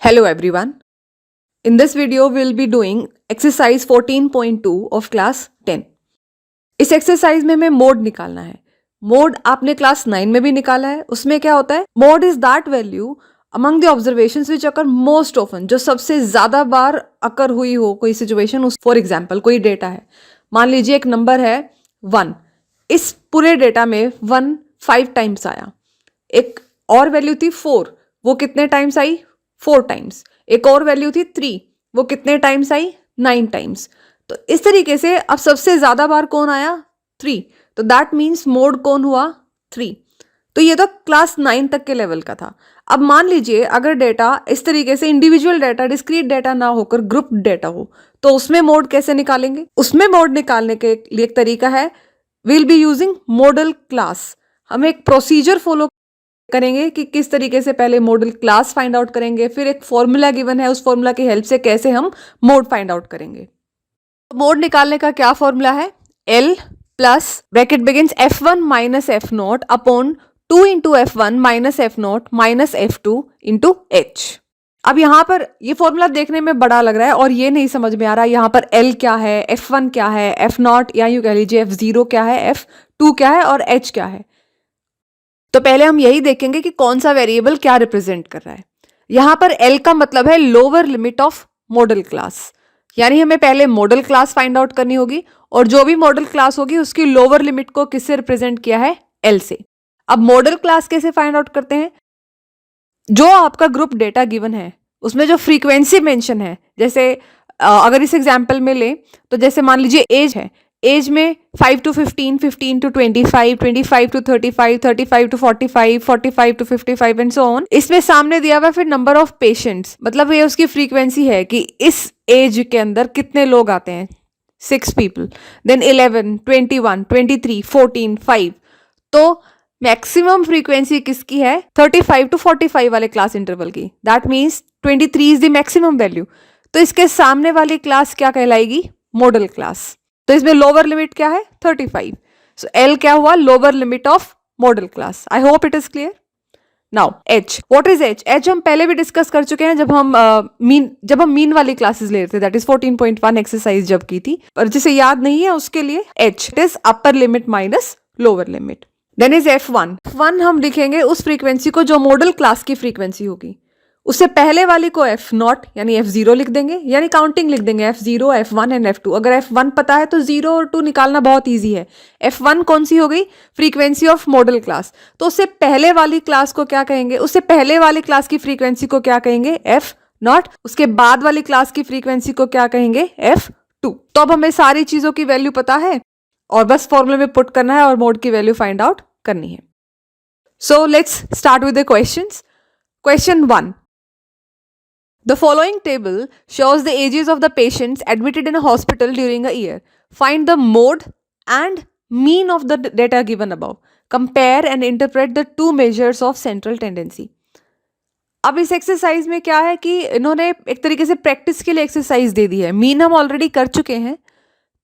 Hello everyone. In this video we'll be doing exercise 14.2 of class 10. इस exercise में हमें mode निकालना है. मोड आपने क्लास 9 में भी निकाला है. उसमें क्या होता है? Mode is that value among the observations which occur most often, जो सबसे ज्यादा बार अकर हुई हो कोई सिचुएशन. फॉर एग्जाम्पल कोई डेटा है, मान लीजिए एक नंबर है 1. इस पूरे डेटा में 1 5 टाइम्स आया. एक और वैल्यू थी 4, वो कितने टाइम्स आई? 4 टाइम्स. एक और वैल्यू थी 3, वो कितने टाइम्स आई? 9 टाइम्स. तो इस तरीके से अब सबसे ज्यादा बार कौन आया? 3. तो दैट मीन्स मोड कौन हुआ? 3. तो ये तो क्लास 9 तक के लेवल का था. अब मान लीजिए अगर डेटा इस तरीके से इंडिविजुअल डेटा, डिस्क्रीट डेटा ना होकर ग्रुप डेटा हो, तो उसमें मोड कैसे निकालेंगे? उसमें मोड निकालने के लिए एक तरीका है, will be using model class. हम एक प्रोसीजर फॉलो करेंगे कि किस तरीके से पहले मॉडल क्लास फाइंड आउट करेंगे, फिर एक फॉर्मूला गिवन है, उस फॉर्मूला की हेल्प से कैसे हम मोड फाइंड आउट करेंगे. मोड निकालने का क्या फॉर्मूला है? L plus bracket begins F1 minus F0 upon 2 into F1 minus F0 minus F2 into H. अब यहाँ पर ये फॉर्मूला देखने में बड़ा लग रहा है और ये नहीं समझ में आ रहा है यहाँ पर L क्या है, F1 क्या है, F0 या यूं कह लीजिए F0 क्या है, F2 क्या है और H क्या है. तो पहले हम यही देखेंगे कि कौन सा वेरिएबल क्या रिप्रेजेंट कर रहा है. यहां पर L का मतलब है lower limit of model class, यानी हमें पहले मॉडल क्लास फाइंड आउट करनी होगी और जो भी मॉडल क्लास होगी उसकी लोअर लिमिट को किससे रिप्रेजेंट किया है? L से. अब मॉडल क्लास कैसे फाइंड आउट करते हैं? जो आपका ग्रुप डेटा गिवन है उसमें जो फ्रीक्वेंसी मेंशन है, जैसे अगर इस एग्जांपल में ले तो जैसे मान लीजिए एज है, एज में 5 to 15, 15 to 25, 25 to 35, 35 to 45, 45 to 55 and so on. इसमें सामने दिया हुआ फिर नंबर ऑफ पेशेंट्स, मतलब ये उसकी फ्रीक्वेंसी है कि इस एज के अंदर कितने लोग आते हैं, 6 people. देन 11, 21, 23, 14, 5. तो मैक्सिमम फ्रीक्वेंसी किसकी है? 35 to 45 वाले क्लास इंटरवल की. That means 23 is the maximum value. तो इसके सामने वाली क्लास क्या कहलाएगी? Modal class. तो इसमें लोअर लिमिट क्या है? 35. सो L क्या हुआ? Lower limit of model class. I hope it is clear. Now H. What is H? H हम पहले भी डिस्कस कर चुके हैं जब हम मीन वाली क्लासेस ले रहे थे, दैट इज 14.1 एक्सरसाइज जब की थी. पर जिसे याद नहीं है उसके लिए H it is upper limit minus lower limit. Then is F1. F1 हम लिखेंगे उस फ्रीक्वेंसी को जो मॉडल क्लास की फ्रीक्वेंसी होगी. उससे पहले वाली को F0 यानी F0 लिख देंगे, यानी काउंटिंग लिख देंगे F0, F1 एंड F2. अगर F1 पता है तो 0 और 2 निकालना बहुत इजी है. F1 कौन सी हो गई? Frequency of model class. तो उससे पहले वाली क्लास को क्या कहेंगे? उससे पहले वाली क्लास की फ्रीक्वेंसी को क्या कहेंगे? F0. उसके बाद वाली क्लास की फ्रीक्वेंसी को क्या कहेंगे? F2. तो अब हमें सारी चीजों की वैल्यू पता है और बस फॉर्मूले में पुट करना है और मोड की वैल्यू फाइंड आउट करनी है. So let's start with the questions. Question 1. The following table shows the ages of the patients admitted in a hospital during a year. Find the mode and mean of the data given above. Compare and interpret the two measures of central tendency. अब इस exercise में क्या है कि इन्होंने एक तरीके से प्रैक्टिस के लिए एक्सरसाइज दे दी है. मीन हम ऑलरेडी कर चुके हैं,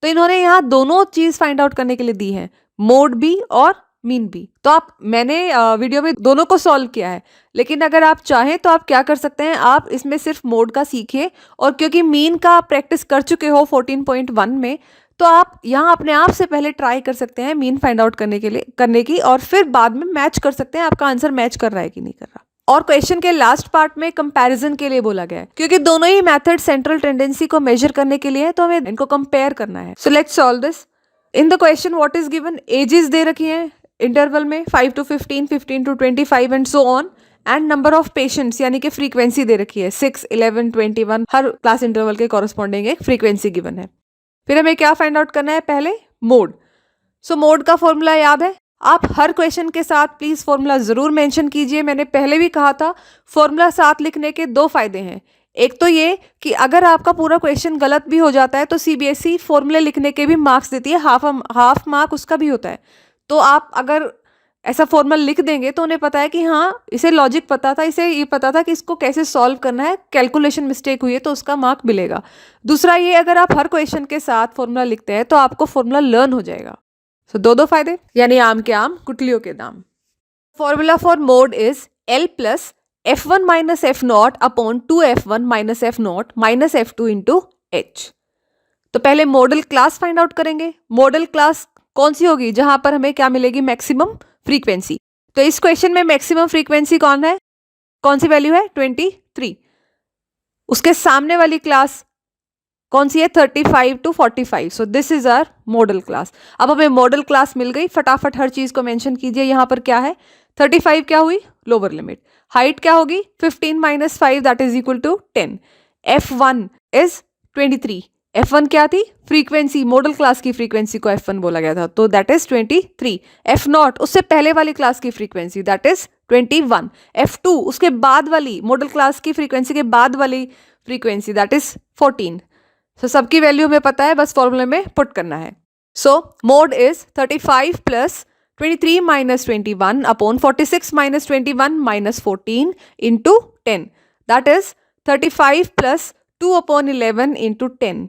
तो इन्होंने यहाँ दोनों चीज फाइंड आउट करने के लिए दी है, मोड भी और मीन भी. तो मैंने वीडियो में दोनों को सॉल्व किया है, लेकिन अगर आप चाहें तो आप क्या कर सकते हैं, आप इसमें सिर्फ मोड का सीखिए और क्योंकि मीन का आप प्रैक्टिस कर चुके हो 14.1 में, तो आप यहाँ अपने आप से पहले ट्राई कर सकते हैं मीन फाइंड आउट करने की और फिर बाद में मैच कर सकते हैं आपका आंसर मैच कर रहा है कि नहीं कर रहा. और क्वेश्चन के लास्ट पार्ट में कंपैरिजन के लिए बोला गया है, क्योंकि दोनों ही मेथड सेंट्रल टेंडेंसी को मेजर करने के लिए है, तो हमें इनको कंपेयर करना है. So let's solve this. In the question what is given? Ages दे रखी हैं इंटरवल में 5 to 15, 15 to 25 and so on, and number of patients यानी कि फ्रीक्वेंसी दे रखी है 6, 11, 21. हर क्लास इंटरवल के कॉरस्पॉन्डिंग एक फ्रीक्वेंसी गिवन है. फिर हमें क्या फाइंड आउट करना है? पहले मोड. सो मोड का फॉर्मूला याद है? आप हर क्वेश्चन के साथ प्लीज फॉर्मूला जरूर मेंशन कीजिए. मैंने पहले भी कहा था फॉर्मूला साथ लिखने के 2 फायदे हैं. एक तो ये कि अगर आपका पूरा क्वेश्चन गलत भी हो जाता है तो CBSE फॉर्मूले लिखने के भी मार्क्स देती है, हाफ मार्क उसका भी होता है. तो आप अगर ऐसा फॉर्मूला लिख देंगे तो उन्हें पता है कि हाँ इसे लॉजिक पता था, इसे ये पता था कि इसको कैसे सॉल्व करना है, कैलकुलेशन मिस्टेक हुई है तो उसका मार्क मिलेगा. दूसरा ये, अगर आप हर क्वेश्चन के साथ फॉर्मूला लिखते हैं तो आपको फॉर्मूला लर्न हो जाएगा. सो दो फायदे, यानी आम के आम गुठलियों के दाम. Formula for mode is L plus F1 minus F not upon 2F1 minus F not minus F2 into H. तो पहले मॉडल क्लास फाइंड आउट करेंगे। मॉडल क्लास कौन सी होगी? जहां पर हमें क्या मिलेगी? Maximum frequency. तो इस क्वेश्चन में मैक्सिमम फ्रीक्वेंसी कौन है? कौन सी वैल्यू है? 23। उसके सामने वाली क्लास कौन सी है? 35 to 45। So this is our modal class. अब हमें मॉडल क्लास मिल गई। फटाफट हर चीज को मेंशन कीजिए। यहां पर क्या है? 35 क्या हुई? Lower limit. हाइट क्या होगी? 15 minus 5 that is equal to 10। F1 is 23। F1 क्या थी? फ्रीक्वेंसी, मॉडल क्लास की फ्रीक्वेंसी को F1 बोला गया था, तो दैट इज 23। F0 उससे पहले वाली क्लास की फ्रीक्वेंसी दैट इज 21। F2 उसके बाद वाली, मॉडल क्लास की फ्रीक्वेंसी के बाद वाली फ्रीक्वेंसी दैट इज 14। सो सबकी वैल्यू हमें पता है, बस फॉर्मूले में पुट करना है। So mode is 35 plus 23 minus 21 upon 46 minus 21 minus 14 into 10 that is 35 plus 2 upon 11 into 10।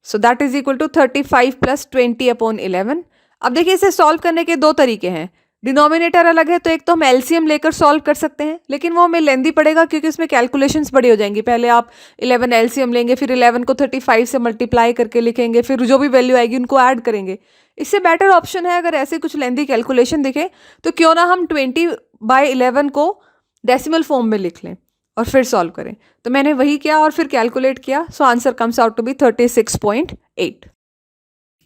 So that is equal to 35 plus 20 upon 11। अब देखिए इसे सॉल्व करने के दो तरीके हैं। डिनोमिनेटर अलग है, तो एक तो हम एलसीएम लेकर सॉल्व कर सकते हैं, लेकिन वो हमें लेंदी पड़ेगा क्योंकि उसमें कैलकुलेशंस बड़ी हो जाएंगी। पहले आप 11 एलसीएम लेंगे, फिर 11 को 35 से मल्टीप्लाई करके लिखेंगे, फिर जो भी वैल्यू आएगी उनको ऐड करेंगे। इससे बेटर ऑप्शन है, अगर ऐसे कुछ लेंदी कैलकुलेशन दिखे तो क्यों ना हम 20/11 को डेसिमल फॉर्म में लिख लें और फिर सॉल्व करें। तो मैंने वही किया और फिर कैलकुलेट किया। So answer comes out to be 36.8।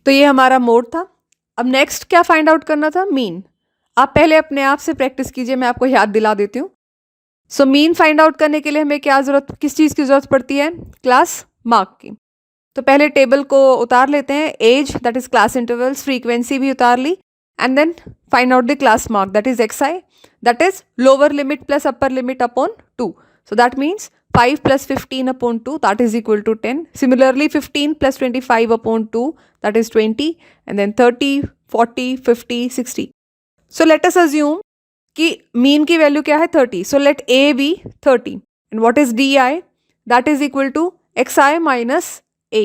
तो ये हमारा मोड था। अब नेक्स्ट क्या फाइंड आउट करना था? मीन। आप पहले अपने आप से प्रैक्टिस कीजिए, मैं आपको याद दिला देती हूँ। सो मीन फाइंड आउट करने के लिए हमें क्या जरूरत, किस चीज़ की जरूरत पड़ती है? क्लास मार्क की। तो पहले टेबल को उतार लेते हैं। As that is class intervals, frequency भी उतार ली, and then find out the class mark that is xi, that is lower limit plus upper limit upon 2। So that means 5 plus 15 upon 2 that is equal to 10. Similarly 15 plus 25 upon 2 that is 20, and then 30, 40, 50, 60. So let us assume कि mean की value क्या है? 30. So let A be 30. And what is DI? That is equal to XI minus A.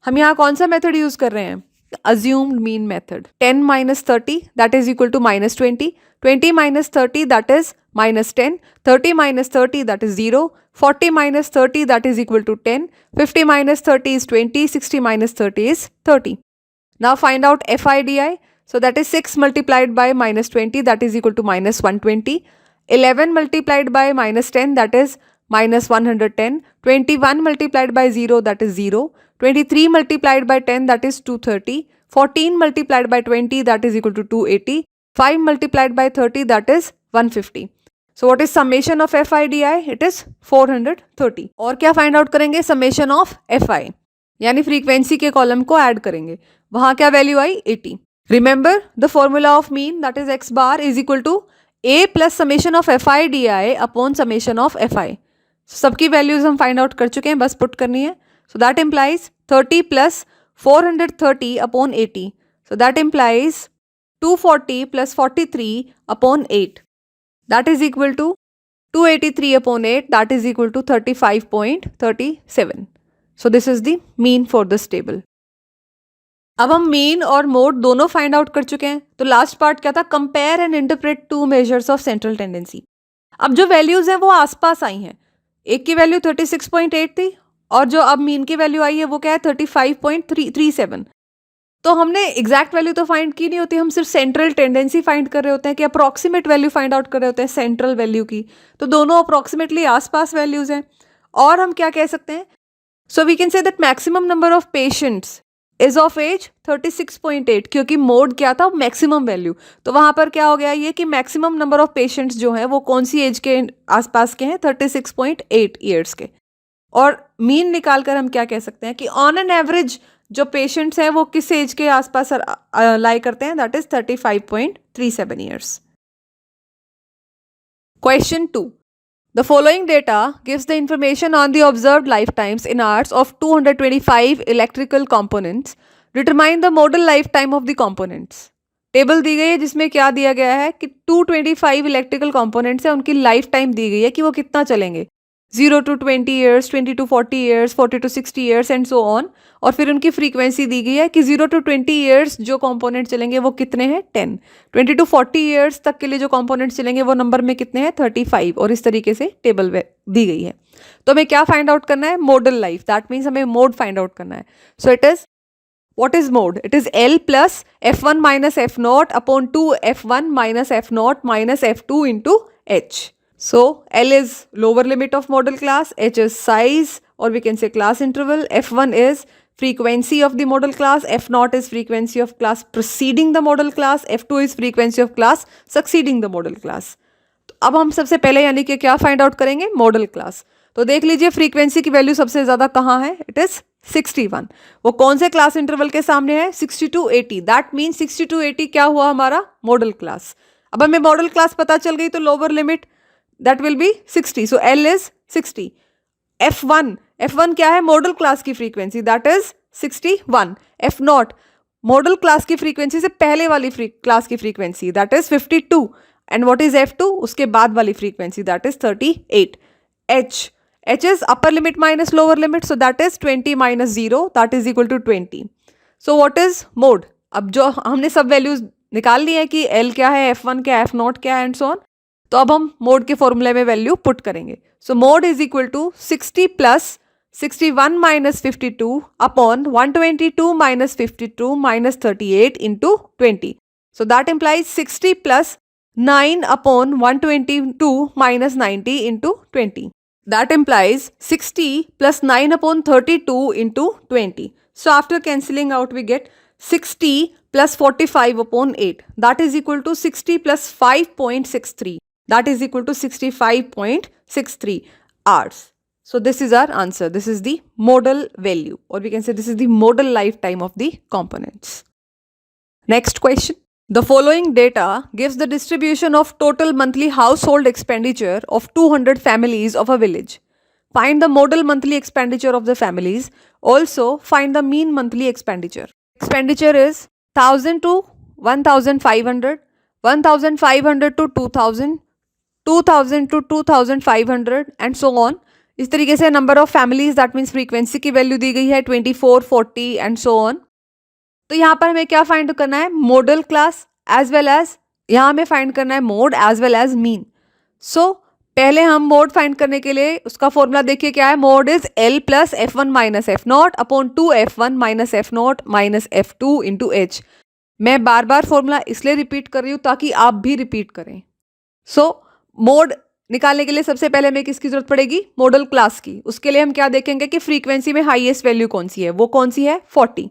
हम यहाँ कौन सा method use कर रहे हैं? Assumed mean method. 10 minus 30 that is equal to minus 20. 20 minus 30 that is minus 10. 30 minus 30 that is 0. 40 minus 30 that is equal to 10. 50 minus 30 is 20. 60 minus 30 is 30. Now find out FIDI. So that is 6 multiplied by minus 20 that is equal to minus 120. 11 multiplied by minus 10 that is minus 110. 21 multiplied by 0 that is 0. 23 multiplied by 10 that is 230. 14 multiplied by 20 that is equal to 280. 5 multiplied by 30 that is 150. So what is summation of FIDI? It is 430. और क्या find out करेंगे? Summation of FI, यानी frequency के column को add करेंगे। वहां क्या value आई? 80. Remember the formula of mean that is x bar is equal to A plus summation of FIDI upon summation of FI। सबकी वैल्यूज हम फाइंड आउट कर चुके हैं, बस पुट करनी है। So that implies 30 plus 430 upon 80. So that implies 240 plus 43 upon 8. That is equal to 283 upon 8 that is equal to 35.37. So this is the mean for this table. अब हम mean और mode दोनों फाइंड आउट कर चुके हैं। तो last part क्या था? Compare and interpret two measures of central tendency. अब जो वैल्यूज हैं वो आसपास आई हैं। एक की वैल्यू 36.8 थी और जो अब मीन की वैल्यू आई है वो क्या है? 35.37। तो हमने एग्जैक्ट वैल्यू तो फाइंड की नहीं होती, हम सिर्फ सेंट्रल टेंडेंसी फाइंड कर रहे होते हैं कि अप्रॉक्सीमेट वैल्यू फाइंड आउट कर रहे होते हैं सेंट्रल वैल्यू की। तो दोनों अप्रॉक्सीमेटली आसपास वैल्यूज हैं। और हम क्या कह सकते हैं? So we can say that maximum number of patients is of age 36.8, क्योंकि मोड क्या था? Maximum value. तो वहां पर क्या हो गया ये कि मैक्सिमम नंबर ऑफ पेशेंट्स जो हैं वो कौन सी एज के आसपास के हैं? 36.8 ईयर्स के। और मीन निकाल कर हम क्या कह सकते हैं कि ऑन एन एवरेज जो पेशेंट्स हैं वो किस एज के आसपास लाई करते हैं? That is 35.37 years. Question 2. The following data gives the information on the observed lifetimes in hours of 225 electrical components. Determine the modal lifetime of the components. Table दी गई है जिसमें क्या दिया गया है कि 225 इलेक्ट्रिकल कंपोनेंट्स है, उनकी लाइफ टाइम दी गई है कि वो कितना चलेंगे। 0 to 20 years, 20 to 40 years, 40 to 60 years and so on. और फिर उनकी फ्रीक्वेंसी दी गई है कि 0 to 20 ईयर्स जो कंपोनेंट चलेंगे वो कितने हैं 10, 20 to 40 ईयर्स तक के लिए जो कंपोनेंट चलेंगे वो नंबर में कितने हैं 35, और इस तरीके से टेबल दी गई है। तो हमें क्या फाइंड आउट करना है, मॉडल लाइफ, दैट मीन्स हमें मोड फाइंड आउट करना है। So it is what is mode? It is L plus F1 minus F0 upon 2 F1 minus F0 minus F2 into H. So L is lower limit of model class, H is size or we can say class interval, F1 is frequency of the model class, F0 is frequency of class preceding the model class, F2 is frequency of class succeeding the model class. तो अब हम सबसे पहले यानी कि क्या find out करेंगे, model class. तो देख लीजिए फ्रीक्वेंसी की वैल्यू सबसे ज्यादा कहाँ है, इट इज 61। वो कौन से क्लास इंटरवल के सामने है, 60 to 80, दैट मीन 60 to 80 क्या हुआ हमारा मॉडल क्लास। अब हमें मॉडल क्लास पता चल गई तो lower limit that will be 60, so L is 60। F1 क्या है, मॉडल क्लास की frequency that is 61। F0 model class की फ्रीक्वेंसी से पहले वाली क्लास की frequency that is 52, and what is F2 उसके बाद वाली frequency that is 38। H is upper limit minus lower limit, so that is 20 minus 0, that is equal to 20. So what is mode? अब जो हमने सब वैल्यूज निकाल ली है कि L क्या है, F1 क्या है, F0 क्या है एंड सो ऑन, तो अब हम मोड के फॉर्मूले में वैल्यू पुट करेंगे। So mode is equal to 60 plus 61 minus 52 upon 122 minus 52 minus 38 into 20। So that implies 60 plus 9 upon 122 minus 90 into 20. That implies 60 plus 9 upon 32 into 20. So after cancelling out we get 60 plus 45 upon 8. That is equal to 60 plus 5.63. That is equal to 65.63 hours. So this is our answer. This is the modal value, or we can say this is the modal lifetime of the components. Next question. The following data gives the distribution of total monthly household expenditure of 200 families of a village. Find the modal monthly expenditure of the families. Also find the mean monthly expenditure. Expenditure is 1000 to 1500, 1500 to 2000, 2000 to 2500 and so on. इस तरीके से number of families, that means frequency की value दी गई है 24, 40 and so on. तो यहाँ पर हमें क्या फाइंड करना है, modal class as well as यहाँ हमें फाइंड करना है mode as well as mean. So पहले हम मोड फाइंड करने के लिए उसका फॉर्मूला देखिए क्या है, mode is L plus F1 minus F0 upon 2 F1 minus F0 minus F2 into H। मैं बार बार फॉर्मूला इसलिए रिपीट कर रही हूँ ताकि आप भी रिपीट करें। सो मोड निकालने के लिए सबसे पहले हमें किसकी जरूरत पड़ेगी, मॉडल क्लास की। उसके लिए हम क्या देखेंगे कि फ्रीक्वेंसी में हाईएस्ट वैल्यू कौन सी है, वो कौन सी है 40,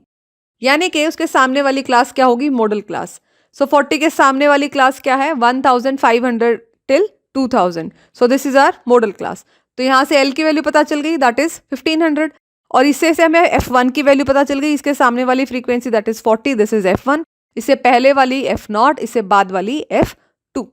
यानी कि उसके सामने वाली क्लास क्या होगी, मॉडल क्लास। सो 40 के सामने वाली क्लास क्या है, 1500 till 2000, so this is our modal class. तो यहाँ से L की वैल्यू पता चल गई दैट इज 1500, और इससे से हमें F1 की वैल्यू पता चल गई, इसके सामने वाली frequency that is 40, this is F1, इससे पहले वाली F0, इससे बाद वाली F2।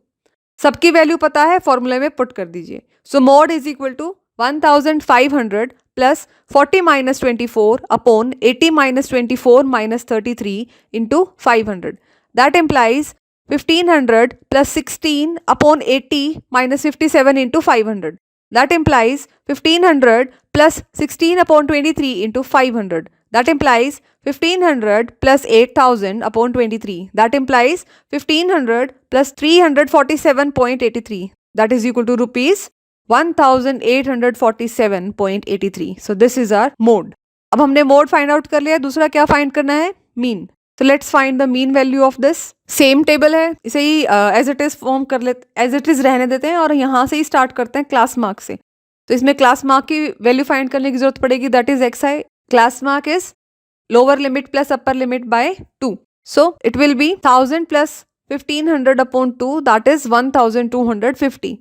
सबकी वैल्यू पता है, फॉर्मूले में पुट कर दीजिए। So mode is equal to 1500 plus 40 minus 24 upon 80 minus 24 minus 33 into 500. That implies 1500 plus 16 upon 80 minus 57 into 500. That implies 1500 plus 16 upon 23 into 500. That implies 1500 plus 8000 upon 23. That implies 1500 plus 347.83. That is equal to rupees 1847.83. So this is our mode. अब हमने mode find out कर लिया, दूसरा क्या find करना है, mean. तो let's find the mean value of this. Same table है, इसे ही एज इट इज फॉर्म कर लेते, एज इट इज रहने देते हैं और यहाँ से ही स्टार्ट करते हैं क्लास मार्क से। तो इसमें क्लास मार्क की वैल्यू फाइंड करने की जरूरत पड़ेगी, that is xi। Class mark is lower limit plus upper limit by 2, so it will be 1000 plus 1500 upon 2, that is 1250।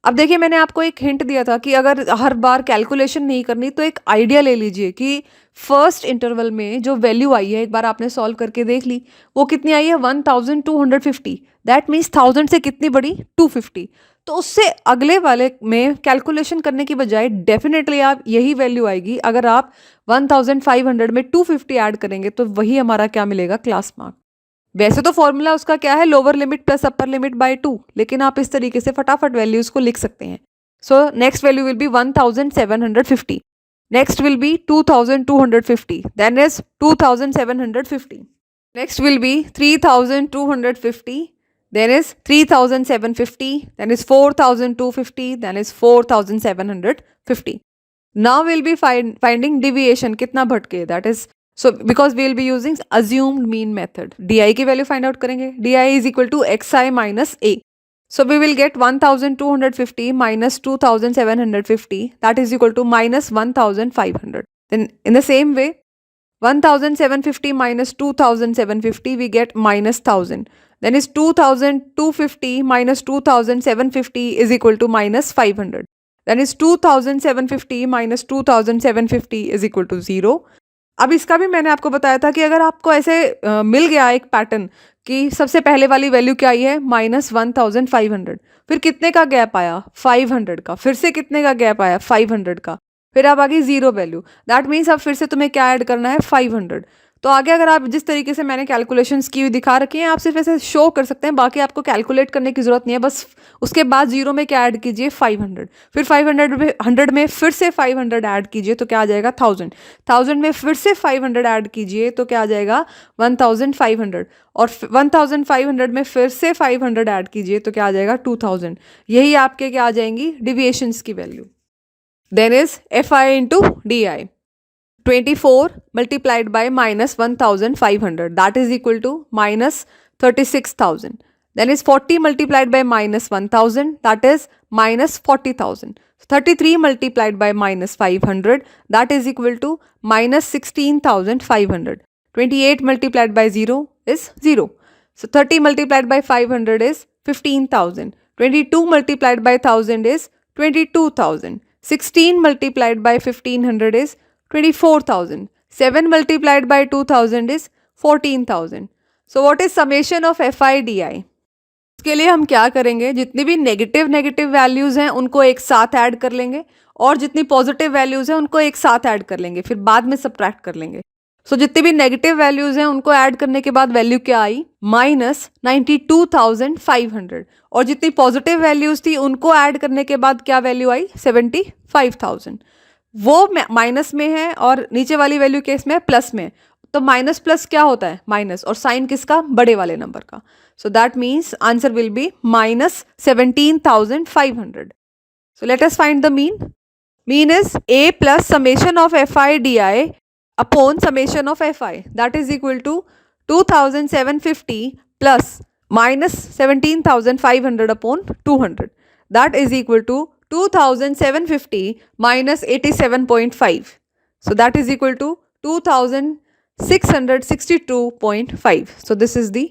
अब देखिए मैंने आपको एक हिंट दिया था कि अगर हर बार कैलकुलेशन नहीं करनी तो एक आइडिया ले लीजिए कि फर्स्ट इंटरवल में जो वैल्यू आई है, एक बार आपने सॉल्व करके देख ली, वो कितनी आई है 1250। दैट मीन्स 1000 से कितनी बड़ी 250। तो उससे अगले वाले में कैलकुलेशन करने की बजाय डेफिनेटली आप यही वैल्यू आएगी। अगर आप 1500 में 250 ऐड करेंगे तो वही हमारा क्या मिलेगा, क्लास मार्क। वैसे तो फॉर्मूला उसका क्या है, lower limit plus upper limit by 2, लेकिन आप इस तरीके से फटाफट वैल्यूज को लिख सकते हैं। So next value will be 1750. Next will be 2250. Then is 2750. Next will be 3250. Then is 3750. Then is 4250. Then is 4750. Now we'll be finding deviation कितना भटके, that is, so because we will be using assumed mean method. di की value find out करेंगे. di is equal to xi minus a. So we will get 1250 minus 2750, that is equal to minus 1500. Then in the same way, 1750 minus 2750 we get minus 1000. Then is 2250 minus 2750 is equal to minus 500. Then is 2750 minus 2750 is equal to 0. अब इसका भी मैंने आपको बताया था कि अगर आपको ऐसे मिल गया एक पैटर्न कि सबसे पहले वाली वैल्यू क्या आई है माइनस 1500, फिर कितने का गैप आया 500 का, फिर से कितने का गैप आया 500 का, फिर अब आ गई जीरो वैल्यू, दैट मीन्स अब फिर से तुम्हें क्या ऐड करना है 500. तो आगे अगर आप जिस तरीके से मैंने कैलकुलेशंस की हुई दिखा रखी हैं आप सिर्फ ऐसे शो कर सकते हैं, बाकी आपको कैलकुलेट करने की ज़रूरत नहीं है. बस उसके बाद जीरो में क्या ऐड कीजिए 500, फिर 500 में फिर से 500 ऐड कीजिए तो क्या आ जाएगा 1000 में फिर से 500 ऐड कीजिए तो क्या आ जाएगा 1500, और 1500 में फिर से 500 ऐड कीजिए तो क्या आ जाएगा 2000. यही आपके क्या आ जाएंगी डिविएशंस की value. Then is fi into d i. 24 multiplied by minus 1500, that is equal to minus 36,000. Then is 40 multiplied by minus 1000, that is minus 40,000. 33 multiplied by minus 500, that is equal to minus 16,500. 28 multiplied by 0 is 0. So 30 multiplied by 500 is 15,000. 22 multiplied by 1000 is 22,000. 16 multiplied by 1500 is 24,000. 7 multiplied by 2000 is 14,000. So what is summation of fi di? इसके लिए हम क्या करेंगे, जितनी भी negative values हैं उनको एक साथ ऐड कर लेंगे और जितनी पॉजिटिव वैल्यूज हैं उनको एक साथ ऐड कर लेंगे, फिर बाद में सब्ट्रैक्ट कर लेंगे. सो जितनी भी नेगेटिव वैल्यूज हैं उनको ऐड करने के बाद वैल्यू क्या आई माइनस 92,500, और जितनी पॉजिटिव वैल्यूज थी उनको ऐड करने के बाद क्या वैल्यू आई 75,000. वो माइनस में है और नीचे वाली वैल्यू केस में प्लस में, तो माइनस प्लस क्या होता है माइनस, और साइन किसका बड़े वाले नंबर का. So that means answer will be minus 17,500. So let us find the mean. Mean is a plus summation of fi di upon summation of fi, that is equal to 2750 plus minus 17,500 upon 200, that is equal to 2750 minus 87.5. So that is equal to 2662.5. So this is the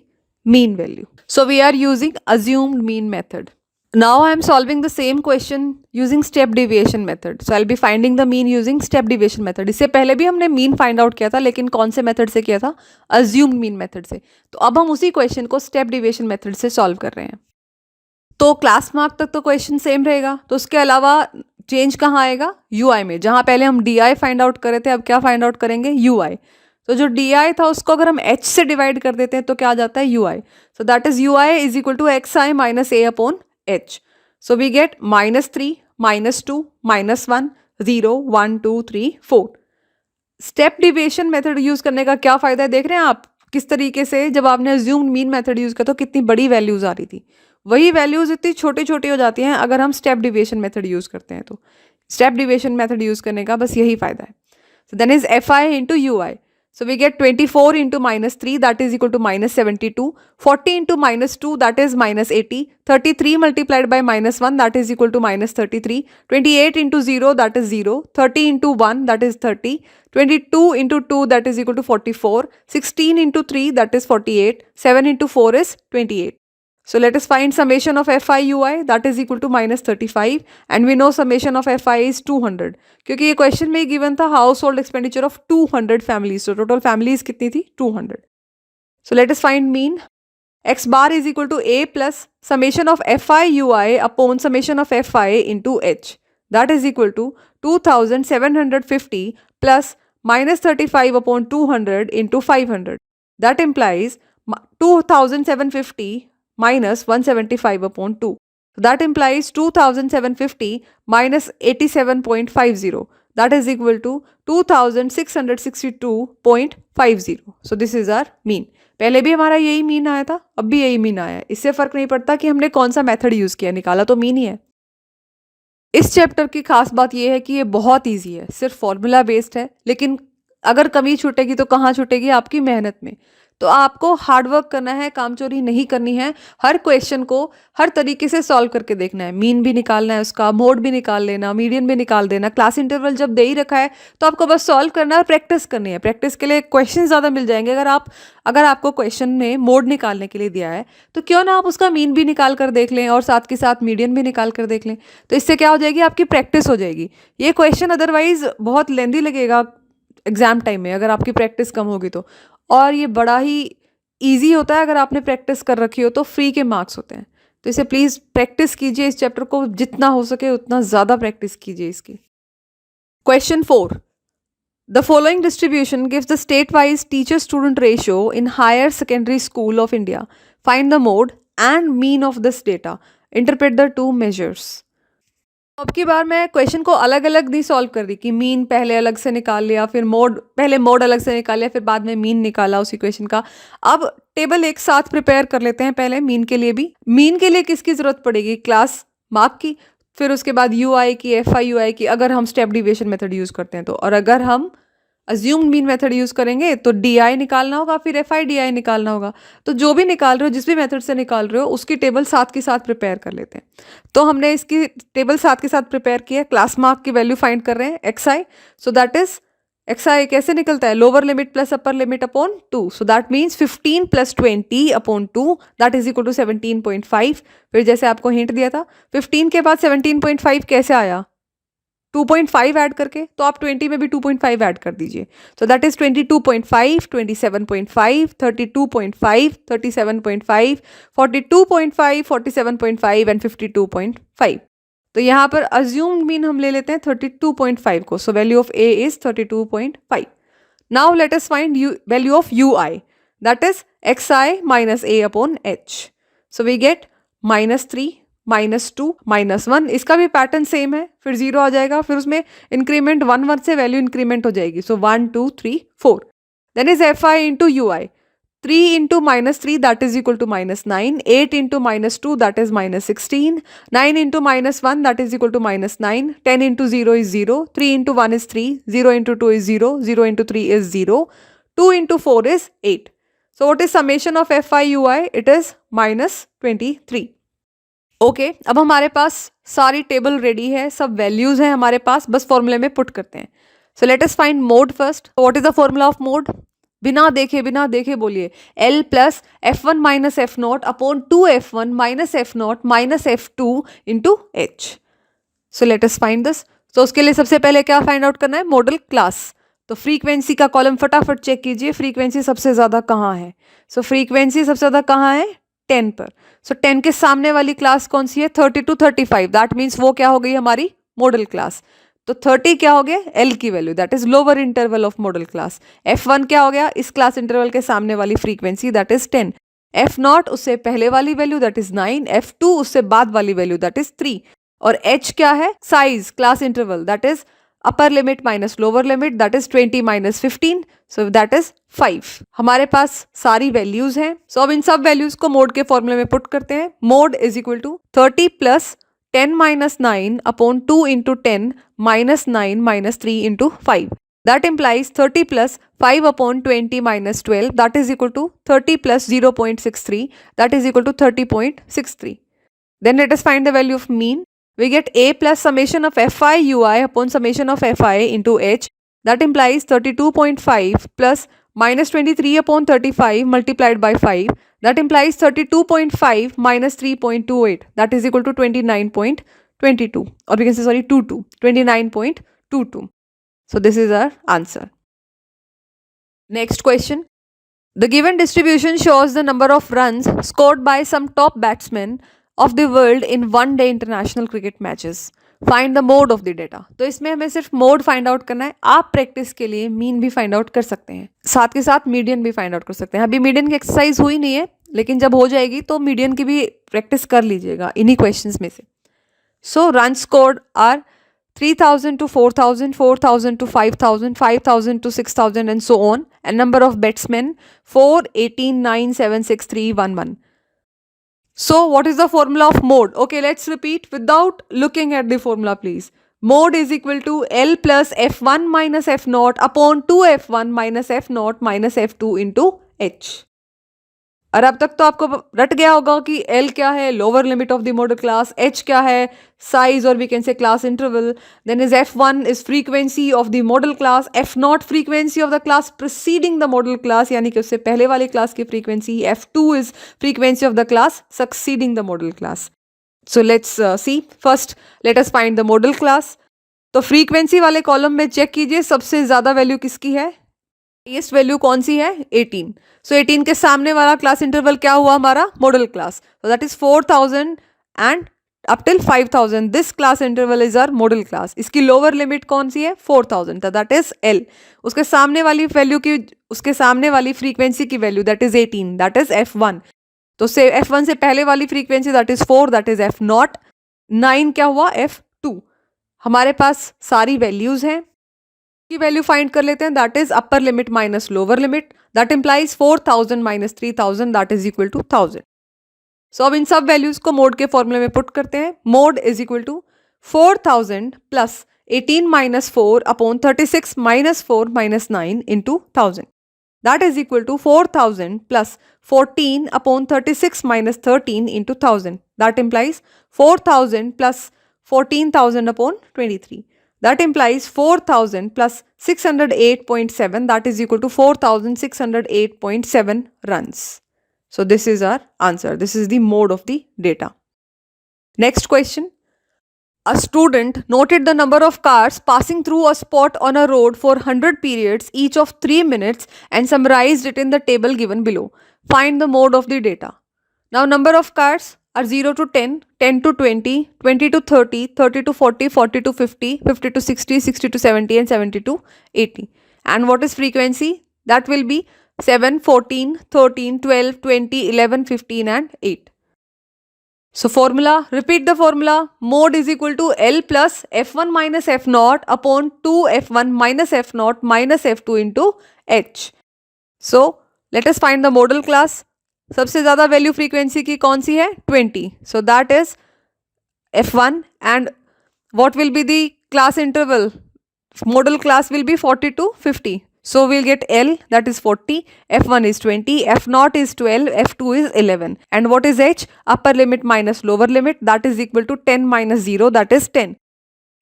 mean value. So we are using assumed mean method. Now I am solving the same question using step deviation method. So I'll be finding the mean using step deviation method. इससे पहले भी हमने mean find out किया था, लेकिन कौन से method से किया था, assumed mean method से. तो अब हम उसी question को step deviation method से solve कर रहे हैं. तो क्लास मार्क तक तो क्वेश्चन सेम रहेगा, तो उसके अलावा चेंज कहाँ आएगा ui में. जहाँ पहले हम di फाइंड आउट कर रहे थे अब क्या फाइंड आउट करेंगे ui. तो जो di था उसको अगर हम h से डिवाइड कर देते हैं तो क्या आ जाता है ui. So that is ui is equal to xi minus a upon h. So we get -3 -2 -1 0 1 2 3 4. Step deviation method use करने का क्या फायदा है देख रहे हैं आप किस तरीके से, जब आपने अज्यूम्ड मीन मेथड यूज किया तो कितनी बड़ी वैल्यूज आ रही थी, वही वैल्यूज इतनी छोटी छोटी हो जाती हैं अगर हम स्टेप डिविएशन मेथड यूज करते हैं. तो स्टेप डिविएशन मेथड यूज करने का बस यही फायदा है. So then is fi into u i. So we get 24 into minus 3, that is equal to minus 72. 40 into minus 2, that is minus 80. 33 multiplied by minus 1, that is equal to minus 33. 28 into 0, that is 0. 30 into 1, that is 30. 22 into 2, that is equal to 44. 16 into 3, that is 48. 7 into 4 is 28. So let us find summation of fi ui, that is equal to minus 35, and we know summation of fi is 200, क्योंकि ये question में given था house hold expenditure of 200 families, तो total families कितनी थी 200. सो let us find mean. x bar is equal to a plus summation of fi ui upon summation of fi into h, that is equal to 2750 plus minus 35 upon 200 into 500, that implies 2750 minus 175 upon 2. That implies 2750 minus 87.50 that is equal to 2662.50. So this is our mean. पहले भी हमारा यही mean आया था, अब भी यही mean आया है. इससे फर्क नहीं पड़ता कि हमने कौन सा मेथड यूज किया, निकाला तो मीन ही है. इस चैप्टर की खास बात यह है कि ये बहुत इजी है, सिर्फ फॉर्मूला बेस्ड है. लेकिन अगर कमी छूटेगी तो कहाँ छूटेगी? आपकी मेहनत में. तो आपको हार्डवर्क करना है, कामचोरी नहीं करनी है. हर क्वेश्चन को हर तरीके से सॉल्व करके देखना है. मीन भी निकालना है, उसका मोड भी निकाल लेना, मीडियन भी निकाल देना. क्लास इंटरवल जब दे ही रखा है तो आपको बस सॉल्व करना है, प्रैक्टिस करनी है. प्रैक्टिस के लिए क्वेश्चन ज़्यादा मिल जाएंगे. अगर आपको क्वेश्चन में मोड निकालने के लिए दिया है तो क्यों ना आप उसका मीन भी निकाल कर देख लें और साथ के साथ मीडियन भी निकाल कर देख लें. तो इससे क्या हो जाएगी? आपकी प्रैक्टिस हो जाएगी. ये क्वेश्चन अदरवाइज बहुत लेंदी लगेगा एग्जाम टाइम में अगर आपकी प्रैक्टिस कम होगी तो. और ये बड़ा ही ईजी होता है अगर आपने प्रैक्टिस कर रखी हो तो. फ्री के मार्क्स होते हैं. तो इसे प्लीज़ प्रैक्टिस कीजिए. इस चैप्टर को जितना हो सके उतना ज़्यादा प्रैक्टिस कीजिए इसकी. Question 4. The following distribution gives the state wise teacher student ratio in higher secondary school of India. Find the mode and mean of this data. Interpret the two measures. अब की बार मैं क्वेश्चन को अलग अलग नहीं solve कर रही कि मीन पहले अलग से निकाल लिया, फिर पहले मोड अलग से निकाल लिया, फिर बाद में मीन निकाला उसी क्वेश्चन का. अब टेबल एक साथ प्रिपेयर कर लेते हैं पहले मीन के लिए भी. मीन के लिए किसकी जरूरत पड़ेगी? क्लास मार्क की, फिर उसके बाद यूआई की, एफआई यूआई की अगर हम स्टेप डिविएशन मेथड यूज करते हैं तो. और अगर हम अज्यूम्ड मीन मेथड यूज करेंगे तो डीआई निकालना होगा, फिर एफआई डीआई निकालना होगा. तो जो भी निकाल रहे हो, जिस भी मेथड से निकाल रहे हो, उसकी टेबल साथ के साथ प्रिपेयर कर लेते हैं. तो हमने इसकी टेबल साथ के साथ प्रिपेयर की है. क्लास मार्क की वैल्यू फाइंड कर रहे हैं x i. So that is x i कैसे निकलता है? Lower limit plus upper limit upon 2. So that means 15 plus 20 upon 2 that is equal to 17.5. फिर जैसे आपको हिंट दिया था 15 के बाद 17.5 कैसे आया? 2.5 ऐड करके. तो आप 20 में भी 2.5 ऐड कर दीजिए. सो दैट इज 22.5, 27.5, 32.5, 37.5, 42.5, 47.5 एंड 52.5. तो यहाँ पर अज्यूम्ड मीन हम ले लेते हैं 32.5 को. So value of a is 32.5. Now let us find value of u i. That is x i minus a upon h. So we get -3, -2, -1. इसका भी पैटर्न सेम है. फिर 0 आ जाएगा, फिर उसमें इंक्रीमेंट 1 से वैल्यू इंक्रीमेंट हो जाएगी. So 1, 2, 3, 4. Then is f i into u i. 3 into -3 that is equal to -9. 8 into -2 that is -16. 9 into -1 that is equal to -9. 10 into 0 is 0. 3 into 1 is 3. 0 into 2 is 0. 0 into 3 is 0. 2 into 4 is 8. So what is summation of fi ui? It is -23. Okay अब हमारे पास सारी table ready है, सब values हैं हमारे पास, बस फॉर्मूले में पुट करते हैं. सो let us find mode first. What is the formula of mode? बिना देखे बोलिए L plus F1 minus F not upon 2F1 minus F not minus F2 into H. So let us find this. तो उसके लिए सबसे पहले क्या find out करना है? Modal class. तो फ्रीक्वेंसी का कॉलम फटाफट चेक कीजिए. फ्रीक्वेंसी सबसे ज्यादा कहाँ है? सो फ्रीक्वेंसी सबसे ज्यादा कहाँ है? 10 पर. सो 10 के सामने वाली क्लास कौन सी है? 30 to 35. दैट मीन्स वो क्या हो गई हमारी? Model class. तो 30 क्या हो गया? L की value, that is lower interval of model class. F1 क्या हो गया? इस क्लास इंटरवल के सामने वाली फ्रीक्वेंसी, दैट इज 10. F0 उससे पहले वाली वैल्यू, दैट इज 9. F2 उससे बाद वाली वैल्यू, दैट इज 3. और H क्या है? Size, class interval, that is upper limit minus lower limit, that is 20 minus 15. So that is 5. हमारे पास सारी वैल्यूज हैं. सो अब इन सब वैल्यूज को मोड के फॉर्मूले में पुट करते हैं. Mode is equal to 30 plus 10 minus 9 upon 2 into 10 minus 9 minus 3 into 5. That implies 30 plus 5 upon 20 minus 12, that is equal to 30 plus 0.63, that is equal to 30.63. Then let us find the value of mean. We get A plus summation of Fi ui upon summation of Fi into H. That implies 32.5 plus minus 23 upon 35 multiplied by 5. That implies 32.5 minus 3.28. That is equal to 29.22. Or we can say, sorry, 22. 29.22. So this is our answer. Next question. The given distribution shows the number of runs scored by some top batsmen of the world in one-day international cricket matches. Find the mode of the data. तो इसमें हमें सिर्फ mode find out करना है. आप practice के लिए mean भी फाइंड आउट कर सकते हैं, साथ के साथ मीडियन भी फाइंड आउट कर सकते हैं. अभी मीडियन की एक्सरसाइज हुई नहीं है, लेकिन जब हो जाएगी तो मीडियन की भी प्रैक्टिस कर लीजिएगा इन्हीं क्वेश्चंस में से. सो run scored are 3000 to 4000, 4000 to 5000, 5000 to 6000 and so on. And number of batsmen 4, 18, 9, 7, 6, 3, 1, 1. So what is the formula of mode? Okay, let's repeat without looking at the formula please. Mode is equal to L plus F1 minus F0 upon 2F1 minus F0 minus F2 into H. और अब तक तो आपको रट गया होगा कि L क्या है, lower limit of the modal class, H क्या है, साइज और we can say class interval, then is F1 is frequency of the modal class, F0 frequency of the class preceding the modal class यानी कि उससे पहले वाली class की frequency, F2 is frequency of the class succeeding the modal class. So let's see first let us find the modal class. तो frequency वाले column में check कीजिए सबसे ज्यादा वैल्यू किसकी है, हाईएस्ट वैल्यू कौन सी है, 18. सो 18 के सामने वाला क्लास इंटरवल क्या हुआ हमारा, modal class. So that is 4000 and up till 5000 this class interval is our modal class. इसकी लोअर लिमिट कौन सी है, 4000, तो दैट इज L. उसके सामने वाली वैल्यू की, उसके सामने वाली फ्रीक्वेंसी की value that is 18, that is F1. तो से F1 से पहले वाली frequency that is 4, that is F0. 9 क्या हुआ, F2. हमारे पास सारी वैल्यूज हैं की वैल्यू फाइंड कर लेते हैं, that is upper limit minus lower limit, that implies 4000 minus 3000 that is equal to 1000. So अब इन सब वैल्यूज को मोड के फॉर्मूले में पुट करते हैं. Mode is equal to 4000 plus 18 minus 4 upon 36 minus 4 minus 9 into 1000 that is equal to 4000 plus 14 upon 36 minus 13 into 1000 that implies 4000 plus 14,000 upon 23. That implies 4000 plus 608.7 that is equal to 4608.7 runs. So this is our answer. This is the mode of the data. Next question. A student noted the number of cars passing through a spot on a road for 100 periods each of 3 minutes and summarized it in the table given below. Find the mode of the data. Now number of cars are 0 to 10, 10 to 20, 20 to 30, 30 to 40, 40 to 50, 50 to 60, 60 to 70 and 70 to 80. And what is frequency? That will be 7, 14, 13, 12, 20, 11, 15 and 8. So formula, repeat the formula. Mode is equal to L plus F1 minus F0 upon 2 F1 minus F0 minus F2 into H. So let us find the modal class. सबसे ज्यादा value frequency की कौन सी है, 20. So that is F1 and what will be the class interval, model class will be 40 to 50. So we'll get L that is 40, F1 is 20, F0 is 12, F2 is 11. And what is H? Upper limit minus lower limit that is equal to 10 minus 0 that is 10.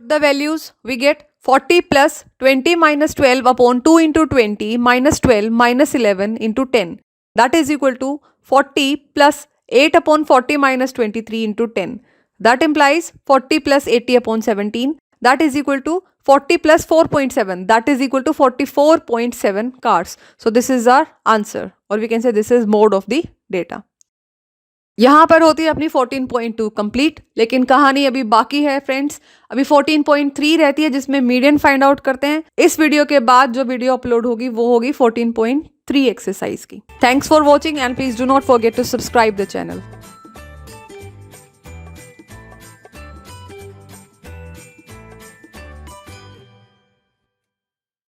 The values we get 40 plus 20 minus 12 upon 2 into 20 minus 12 minus 11 into 10. That is equal to 40 plus 8 upon 40 minus 23 into 10. That implies 40 plus 80 upon 17. That is equal to 40 plus 4.7. That is equal to 44.7 cars. So this is our answer, or we can say this is mode of the data. यहाँ पर होती है अपनी 14.2 complete, लेकिन कहानी अभी बाकी है फ्रेंड्स. अभी 14.3 रहती है जिसमें मीडियन फाइंड आउट करते हैं. इस वीडियो के बाद जो वीडियो अपलोड होगी वो होगी 14.3 एक्सरसाइज की. Thanks for watching and please do not forget to subscribe the channel.